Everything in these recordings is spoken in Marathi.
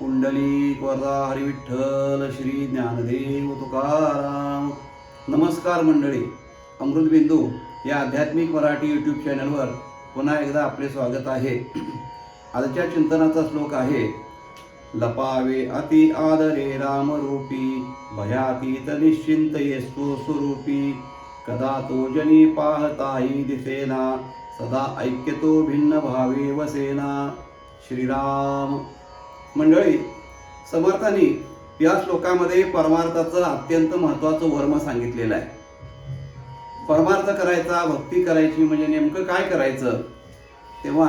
पुंडलिक वरदा हरी विठ्ठल श्री ज्ञानदेव तुकाराम. नमस्कार मंडळी, अमृतबिंदू या आध्यात्मिक मराठी यूट्यूब चॅनलवर पुन्हा एकदा आपले स्वागत आहे. आजच्या चिंतनाचा श्लोक आहे, लपावे अति आदरे रामरूपी, भयातीत निश्चिंत येसु स्वरूपी, कदा तो जनी पाहताही दिसेना, सदा ऐक्यतो भिन्न भावे वसेना. श्रीराम. मंडळी, समर्थांनी या श्लोकामध्ये परमार्थाचं अत्यंत महत्त्वाचं वर्म सांगितलेलं आहे. परमार्थ करायचा, भक्ती करायची म्हणजे नेमकं काय करायचं, तेव्हा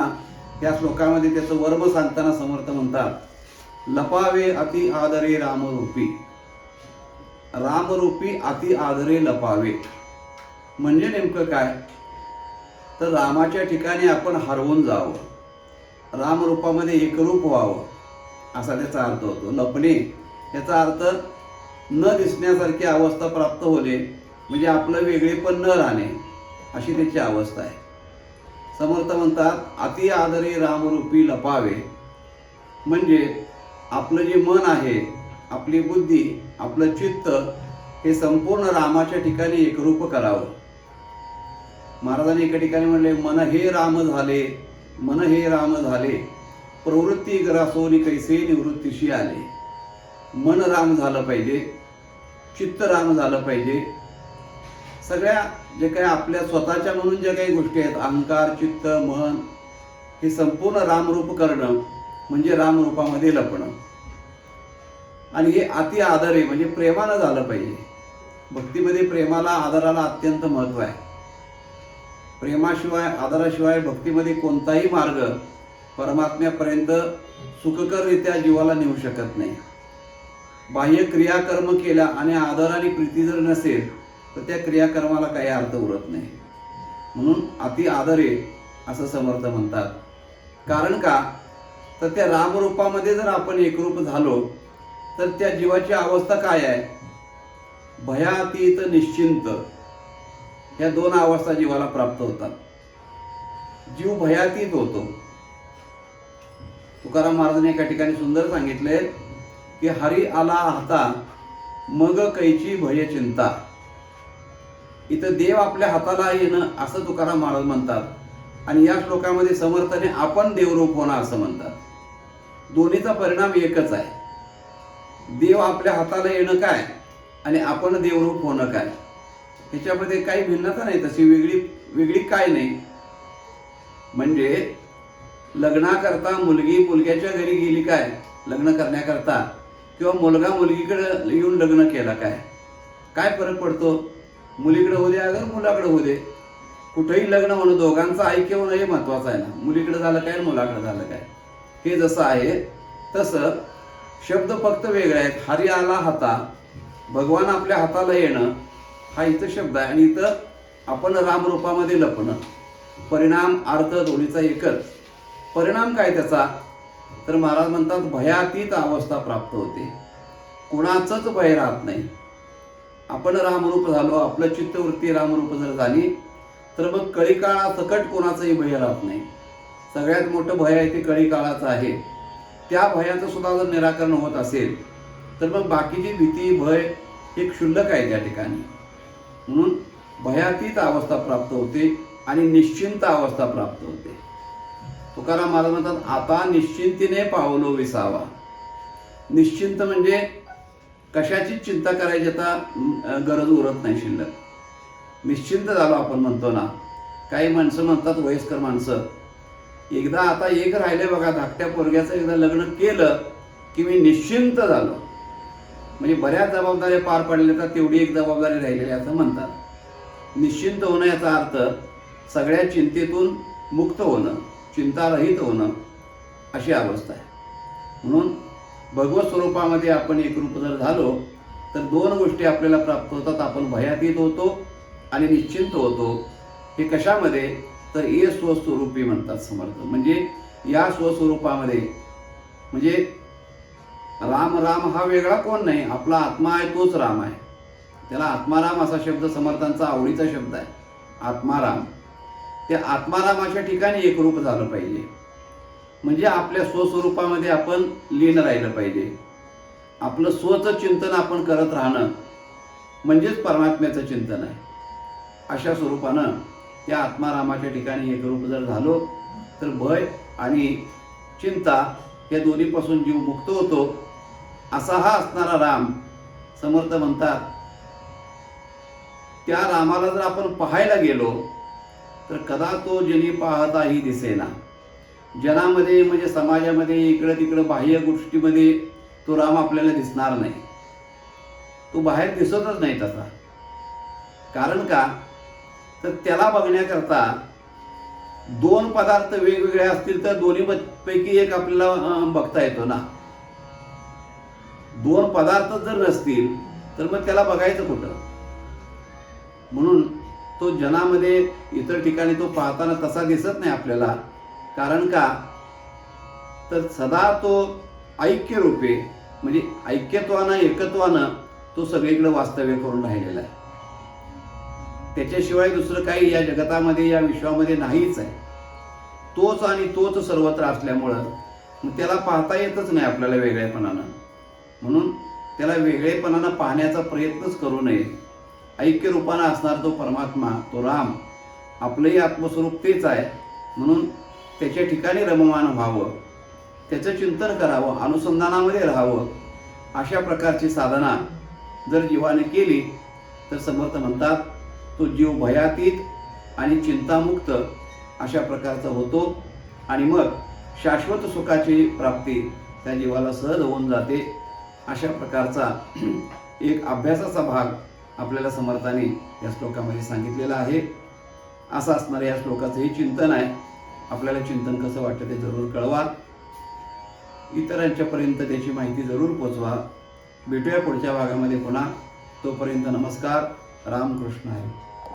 या श्लोकामध्ये त्याचं वर्म सांगताना समर्थ म्हणतात, लपावे अति आदरे रामरूपी. रामरूपी अति आदरे लपावे म्हणजे नेमकं काय, तर रामाच्या ठिकाणी आपण हरवून जावं, रामरूपामध्ये एकरूप व्हावं असा त्याचा अर्थ होतो. लपणे याचा अर्थ न दिसण्यासारखी अवस्था प्राप्त होणे, म्हणजे आपलं वेगळेपण न राहणे अशी त्याची अवस्था आहे. समर्थ म्हणतात, अति आदरे रामरूपी लपावे म्हणजे आपलं जे मन आहे, आपली बुद्धी, आपलं चित्त हे संपूर्ण रामाच्या ठिकाणी एकरूप करावं. महाराजांनी एका ठिकाणी म्हणले, मन हे राम झाले, मन हे राम झाले, प्रवृत्ती ग्रासोनी कैसे निवृत्तीशी आले. मन राम झालं पाहिजे, चित्त राम झालं पाहिजे. सगळ्या जे काही आपल्या स्वतःच्या म्हणून ज्या काही गोष्टी आहेत, अहंकार, चित्त, मन, हे संपूर्ण रामरूप करणं म्हणजे रामरूपामध्ये लपणं. आणि हे अति आदर आहे म्हणजे प्रेमानं झालं पाहिजे. भक्तीमध्ये प्रेमाला, आदराला अत्यंत महत्त्व आहे. प्रेमाशिवाय, आदराशिवाय भक्तीमध्ये कोणताही मार्ग परमात्म्यापर्यंत सुखकररित्या जीवाला नेऊ शकत नाही. बाह्य क्रियाकर्म केला आणि आदर आणि प्रीती जर नसेल तर त्या क्रियाकर्माला काही अर्थ उरत नाही. म्हणून अति आदरे असं समर्थ म्हणतात. कारण का, तर त्या रामरूपामध्ये जर आपण एकरूप झालो तर त्या जीवाची अवस्था काय आहे, भयातीत निश्चिंत, ह्या दोन अवस्था जीवाला प्राप्त होतात. जीव भयातीत होतो. तुकाराम महाराजांनी एका ठिकाणी सुंदर सांगितले की, हरी आला हाता मग कैची भय चिंता. इथं देव आपल्या हाताला येणं असं तुकाराम महाराज म्हणतात, आणि या श्लोकामध्ये समर्थाने आपण देवरूप होणं असं म्हणतात. दोन्हीचा परिणाम एकच आहे. देव आपल्या हाताला येणं काय आणि आपण देवरूप होणं काय, ह्याच्यामध्ये काही भिन्नता नाही, तशी वेगळी काय नाही. म्हणजे लग्नाकरता मुलगी मुलग्याच्या घरी गेली काय लग्न करण्याकरता, किंवा मुलगा मुलगीकडे येऊन लग्न केला काय फरक पडतो. मुलीकडे होऊ दे अगर मुलाकडे होऊ दे, कुठेही लग्न म्हणून दोघांचं ऐक्य होणं हे महत्त्वाचं आहे ना. मुलीकडे झालं काय, मुलाकडे झालं काय, हे जसं आहे तसं शब्द फक्त वेगळे आहेत. हरी आला हाता, भगवान आपल्या हाताला येणं हा इथं शब्द आहे, आणि इथं आपण रामरूपामध्ये लपणं. परिणाम अर्थ दोन्हीचा एकच. परिणाम काय त्याचा, तर महाराज म्हणतात, भयातीत अवस्था प्राप्त होते. कुणाचंच भय राहत नाही. आपण रामरूप झालो, आपलं चित्तवृत्ती रामरूप जर झाली तर मग कळीकाळा सकट कोणाचंही भय राहत नाही. सगळ्यात मोठं भय आहे ते कळीकाळाचं आहे. त्या भयाचं सुद्धा जर निराकरण होत असेल तर मग बाकीची भीती, भय हे क्षुल्लक आहे त्या ठिकाणी. म्हणून भयातीत अवस्था प्राप्त होते आणि निश्चिंत अवस्था प्राप्त होते. तुकाराम महाराज म्हणतात, आता निश्चिंतीने पावलो विसावा. निश्चिंत म्हणजे कशाची चिंता करायची आता गरज उरत नाही शिल्लक. निश्चिंत झालो आपण म्हणतो ना. काही माणसं म्हणतात, वयस्कर माणसं, एकदा आता एक राहिले बघा, धाकट्या पोरग्याचं एकदा लग्न केलं की मी निश्चिंत झालो. म्हणजे बऱ्याच जबाबदाऱ्या पार पडल्या तर तेवढी एक जबाबदारी राहिलेली असं म्हणतात. निश्चिंत होणं याचा अर्थ सगळ्या चिंतेतून मुक्त होणं, चिंतारहित होणं अशी अवस्था आहे. म्हणून भगवत स्वरूपामध्ये आपण एकरूप जर झालो तर दोन गोष्टी आपल्याला प्राप्त होतात. आपण भयातीत होतो आणि निश्चिंत होतो. हे कशामध्ये, तर ये स्वस्वरूपी म्हणतात समर्थ. म्हणजे या स्वस्वरूपामध्ये, म्हणजे राम राम हा वेगळा कोण नाही, आपला आत्मा आहे तोच राम आहे. त्याला आत्माराम असा शब्द समर्थांचा आवडीचा शब्द आहे, आत्माराम. त्या आत्मारामाच्या ठिकाणी एकरूप झालं पाहिजे. म्हणजे आपल्या स्वस्वरूपामध्ये आपण लीन राहिलं पाहिजे. आपलं स्वचं चिंतन आपण करत राहणं म्हणजेच परमात्म्याचं चिंतन आहे. अशा स्वरूपानं त्या आत्मारामाच्या ठिकाणी एकरूप जर झालो तर भय आणि चिंता या दोन्हीपासून जीव मुक्त होतो. असा हा असणारा राम समर्थ म्हणतात, त्या रामाला जर आपण पाहायला गेलो तर कदा तो जनी पाहताही दिसेना. जनामध्ये म्हणजे समाजामध्ये इकडं तिकडं बाह्य गोष्टीमध्ये तो राम आपल्याला दिसणार नाही. तो बाहेर दिसतच नाही तसा. कारण का तर त्याला बघण्याकरता दोन पदार्थ वेगवेगळे असतील तर दोन्ही पैकी एक आपल्याला बघता येतो ना. दोन पदार्थ जर नसतील तर मग त्याला बघायचं कुठं. म्हणून तो जनामध्ये इतर ठिकाणी तो पाहताना तसा दिसत नाही आपल्याला. कारण का तर सदा तो ऐक्य रूपे म्हणजे ऐक्यत्वानं एकत्वानं तो सगळीकडे वास्तव्य करून राहिलेला आहे. त्याच्याशिवाय दुसरं काही या जगतामध्ये या विश्वामध्ये नाहीच आहे. तोच आणि तोच सर्वत्र असल्यामुळं मग त्याला पाहता येतच नाही आपल्याला वेगळेपणानं. म्हणून त्याला वेगळेपणानं पाहण्याचा प्रयत्नच करू नये. ऐक्य रूपानं असणार तो परमात्मा तो राम आपलंही आत्मस्वरूप तेच आहे. म्हणून त्याच्या ठिकाणी रममान व्हावं, त्याचं चिंतन करावं, अनुसंधानामध्ये राहावं. अशा प्रकारची साधना जर जीवाने केली तर समर्थ म्हणतात तो जीव भयातीत आणि चिंतामुक्त अशा प्रकारचा होतो आणि मग शाश्वत सुखाची प्राप्ती त्या जीवाला सहज होऊन जाते. अशा प्रकारचा एक अभ्यासाचा भाग आपल्याला समर्थाने या श्लोकामध्ये सांगितलेला आहे. असं असणारं या श्लोकाचं हे चिंतन आहे. आपल्याला चिंतन कसं वाटतं ते जरूर कळवा. इतरांच्यापर्यंत त्याची माहिती जरूर पोचवा. भेटूया पुढच्या भागामध्ये पुन्हा. तोपर्यंत नमस्कार. रामकृष्ण आहे.